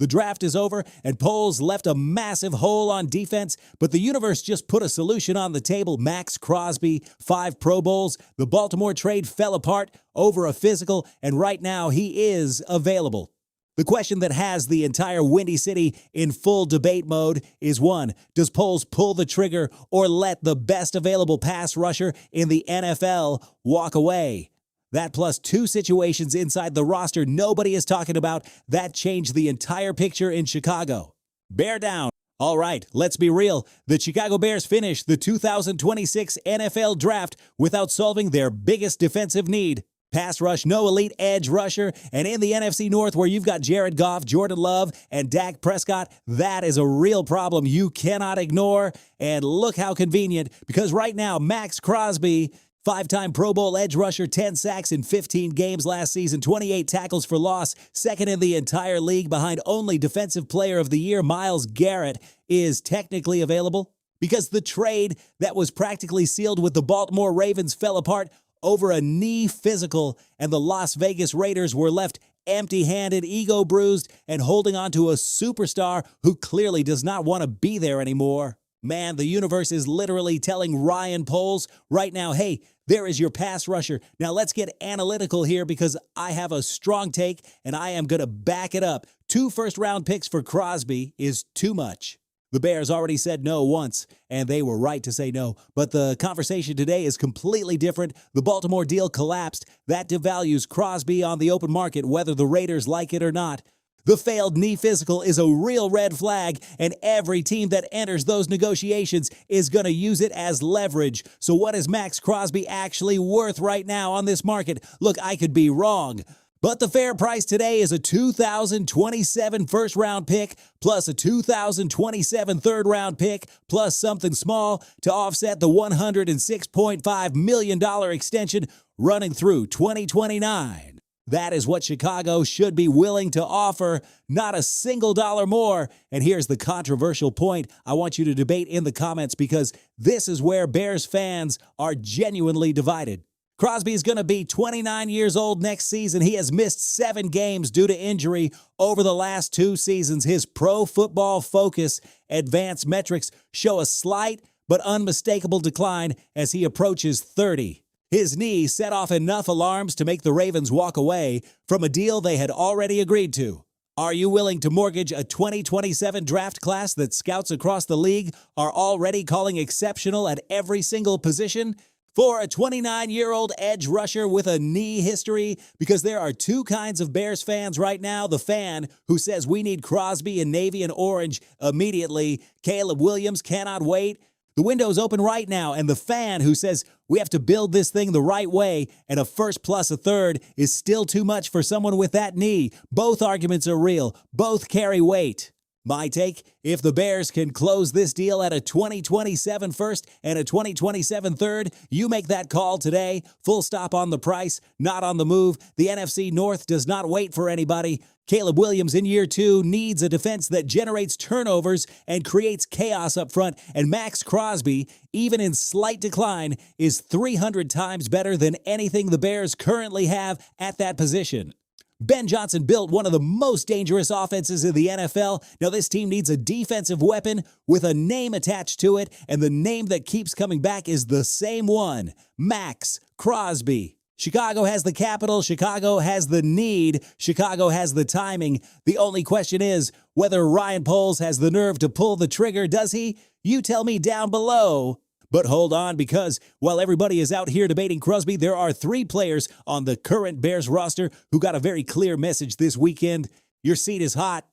The draft is over, and polls left a massive hole on defense, but the universe just put a solution on the table. Max Crosby, 5 Pro Bowls. The Baltimore trade fell apart over a physical, and right now he is available. The question that has the entire Windy City in full debate mode is one: does Poles pull the trigger or let the best available pass rusher in the NFL walk away? That plus 2 situations inside the roster nobody is talking about that changed the entire picture in Chicago. Bear down. All right, let's be real. The Chicago Bears finished the 2026 NFL Draft without solving their biggest defensive need. Pass rush, no elite edge rusher, and in the NFC North where you've got Jared Goff, Jordan Love, and Dak Prescott, that is a real problem you cannot ignore. And look how convenient, because right now Max Crosby, 5-time Pro Bowl edge rusher, 10 sacks in 15 games last season, 28 tackles for loss, second in the entire league behind only Defensive Player of the Year Myles Garrett, is technically available because the trade that was practically sealed with the Baltimore Ravens fell apart over a knee physical, and the Las Vegas Raiders were left empty-handed, ego bruised, and holding on to a superstar who clearly does not want to be there anymore. Man, the universe is literally telling Ryan Poles right now, hey, there is your pass rusher. Now let's get analytical here because I have a strong take and I am going to back it up. 2 first-round picks for Crosby is too much. The Bears already said no once, and they were right to say no. But the conversation today is completely different. The Baltimore deal collapsed. That devalues Crosby on the open market, whether the Raiders like it or not. The failed knee physical is a real red flag, and every team that enters those negotiations is going to use it as leverage. So what is Max Crosby actually worth right now on this market? Look, I could be wrong, but the fair price today is a 2027 first-round pick plus a 2027 third-round pick plus something small to offset the $106.5 million extension running through 2029. That is what Chicago should be willing to offer, not a single dollar more. And here's the controversial point I want you to debate in the comments because this is where Bears fans are genuinely divided. Crosby is going to be 29 years old next season. He has missed 7 games due to injury over the last 2 seasons. His Pro Football Focus advanced metrics show a slight but unmistakable decline as he approaches 30. His knee set off enough alarms to make the Ravens walk away from a deal they had already agreed to. Are you willing to mortgage a 2027 draft class that scouts across the league are already calling exceptional at every single position? For a 29-year-old edge rusher with a knee history? Because there are 2 kinds of Bears fans right now. The fan who says we need Crosby in navy and orange immediately. Caleb Williams cannot wait. The window's open right now, and the fan who says we have to build this thing the right way, and a first plus a third is still too much for someone with that knee. Both arguments are real. Both carry weight. My take, if the Bears can close this deal at a 2027 first and a 2027 third, you make that call today. Full stop on the price, not on the move. The NFC North does not wait for anybody. Caleb Williams in year 2 needs a defense that generates turnovers and creates chaos up front. And Max Crosby, even in slight decline, is 300 times better than anything the Bears currently have at that position. Ben Johnson built one of the most dangerous offenses in the NFL. Now this team needs a defensive weapon with a name attached to it, and the name that keeps coming back is the same one, Max Crosby. Chicago has the capital, Chicago has the need, Chicago has the timing. The only question is whether Ryan Poles has the nerve to pull the trigger. Does he? You tell me down below. But hold on, because while everybody is out here debating Crosby, there are 3 players on the current Bears roster who got a very clear message this weekend. Your seat is hot,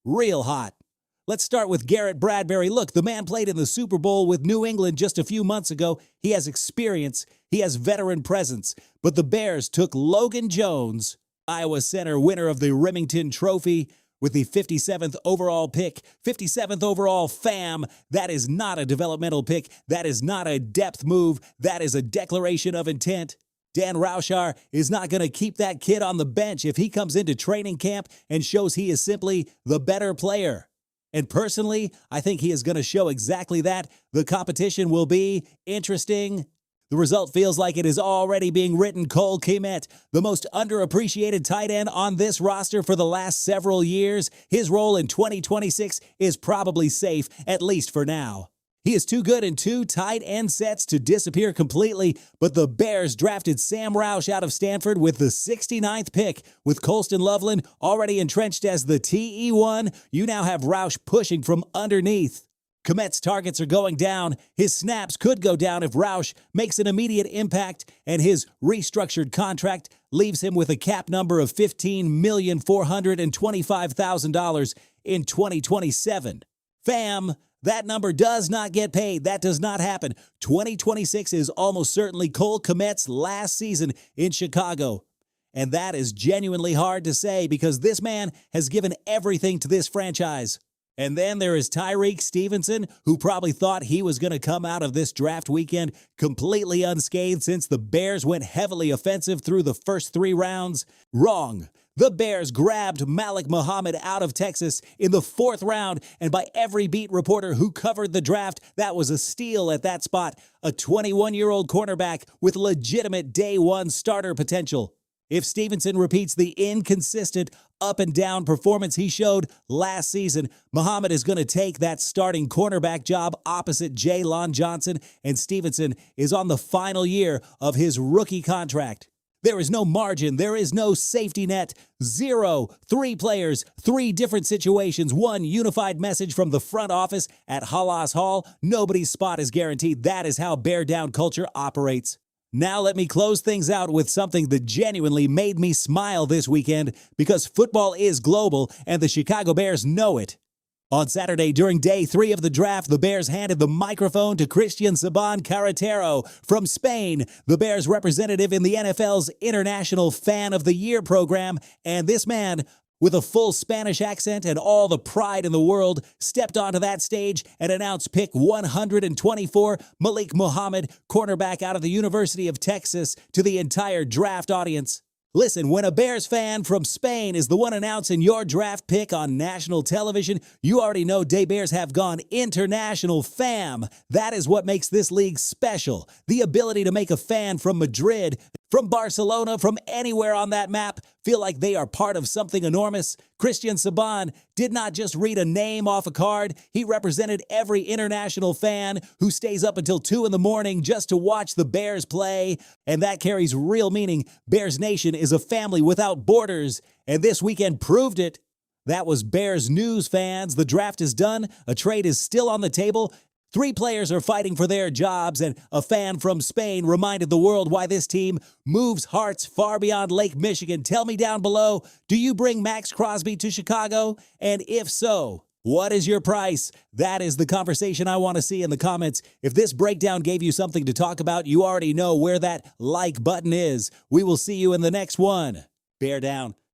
real hot. Let's start with Garrett Bradbury. Look, the man played in the Super Bowl with New England just a few months ago. He has experience. He has veteran presence. But the Bears took Logan Jones, Iowa center, winner of the Remington Trophy, with the 57th overall pick. 57th overall, fam. That is not a developmental pick. That is not a depth move. That is a declaration of intent. Dan Rauschar is not going to keep that kid on the bench if he comes into training camp and shows he is simply the better player. And personally, I think he is going to show exactly that. The competition will be interesting. The result feels like it is already being written. Cole Kmet, the most underappreciated tight end on this roster for the last several years. His role in 2026 is probably safe, at least for now. He is too good in two tight end sets to disappear completely, but the Bears drafted Sam Roush out of Stanford with the 69th pick. With Colston Loveland already entrenched as the TE1, you now have Roush pushing from underneath. Kmet's targets are going down. His snaps could go down if Roush makes an immediate impact, and his restructured contract leaves him with a cap number of $15,425,000 in 2027. Fam, that number does not get paid. That does not happen. 2026 is almost certainly Cole Kmet's last season in Chicago. And that is genuinely hard to say because this man has given everything to this franchise. And then there is Tyreek Stevenson, who probably thought he was going to come out of this draft weekend completely unscathed since the Bears went heavily offensive through the first 3 rounds. Wrong. The Bears grabbed Malik Muhammad out of Texas in the 4th round, and by every beat reporter who covered the draft, that was a steal at that spot. A 21-year-old cornerback with legitimate day-one starter potential. If Stevenson repeats the inconsistent up-and-down performance he showed last season, Muhammad is going to take that starting cornerback job opposite Jaylon Johnson, and Stevenson is on the final year of his rookie contract. There is no margin. There is no safety net. 0. 3 players, 3 different situations, 1 unified message from the front office at Halas Hall. Nobody's spot is guaranteed. That is how bear down culture operates. Now let me close things out with something that genuinely made me smile this weekend because football is global and the Chicago Bears know it. On Saturday, during day 3 of the draft, the Bears handed the microphone to Christian Saban Carretero from Spain, the Bears representative in the NFL's International Fan of the Year program, and this man, with a full Spanish accent and all the pride in the world, stepped onto that stage and announced pick 124, Malik Muhammad, cornerback out of the University of Texas, to the entire draft audience. Listen, when a Bears fan from Spain is the one announcing your draft pick on national television, you already know Day Bears have gone international, fam. That is what makes this league special. The ability to make a fan from Madrid, from Barcelona, from anywhere on that map, feel like they are part of something enormous. Christian Saban did not just read a name off a card. He represented every international fan who stays up until 2 in the morning just to watch the Bears play. And that carries real meaning. Bears Nation is a family without borders. And this weekend proved it. That was Bears News, fans. The draft is done. A trade is still on the table. 3 players are fighting for their jobs, and a fan from Spain reminded the world why this team moves hearts far beyond Lake Michigan. Tell me down below, do you bring Max Crosby to Chicago? And if so, what is your price? That is the conversation I want to see in the comments. If this breakdown gave you something to talk about, you already know where that like button is. We will see you in the next one. Bear down.